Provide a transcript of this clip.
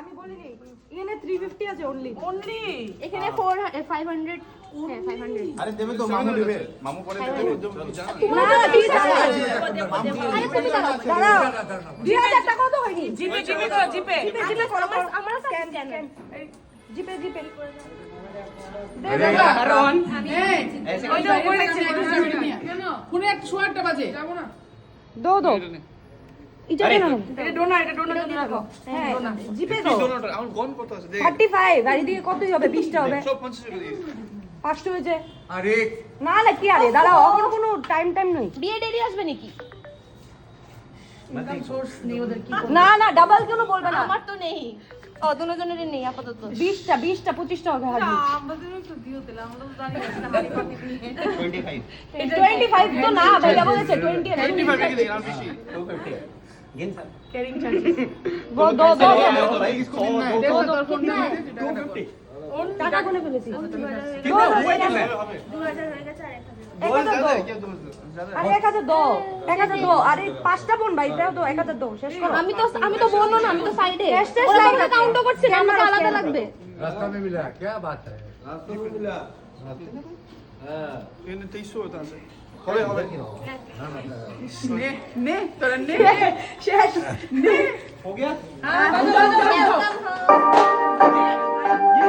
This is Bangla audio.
আমি বলিনি এখানে 350 আছে অনলি এখানে 500 হ্যাঁ 500 আরে দেবে তো মামু দেবে মামু পরে দেবে না না ঠিক আছে আরে তুমি দাঁড়াও 2000 টাকা তো হয়নি জিপে জিপে করো জিপে জিপে করো আমার স্ক্যান জিপে জিপে কারণ ফোনে একটা শো একটা বাজে যাবো না দো দো এটা কেন এটা ডোনা রাখো হ্যাঁ জিপে দাও ডোনার আমার গন কত আছে দেখ 35 আর এদিকে কতই হবে 20 টা হবে সব 50 টাকা দিয়ে 500 হয়েছে আরে না না কি আরে দাঁড়াও এখন কোনো টাইম নেই বিয়ে ডেরি আসবে নাকি না না ডাবল কেন বলবে না আমার তো নেই ও দুজনের নেই আপাতত 20টা 25টা হবে হাজি আমাদেরও একটু দিও তাহলে আমরা তো জানি না হাড়ি পাতি দিয়ে 25 25 তো না ভাইয়া বলেছে 20 25 টাকা দিয়ে আর বেশি 250 ক্যারিং চার্জেস দো দো দো ভাই इसको দেখো তোর ফোন না 250 টাকা গুনে ফেলেছি कितना हुआ कितना হবে 2000 হয়ে গেছে আর 1000 बहुत ज्यादा है क्या 2000 ज्यादा আরে 1000 দো 1000 দো আরে পাঁচটা বোন ভাই দাও তো 1000 দো শেষ করো আমি তো বলবো না আমি তো সাইডে টেস্ট ওরা লাইন আমাকে কাউন্টও করছে না আমাকে আলাদা লাগবে रास्ता में मिला क्या बात है रास्ते में मिला हां ये 2300 होता है হবে হবে নে তোরা নে শেষ हो गया হ্যাঁ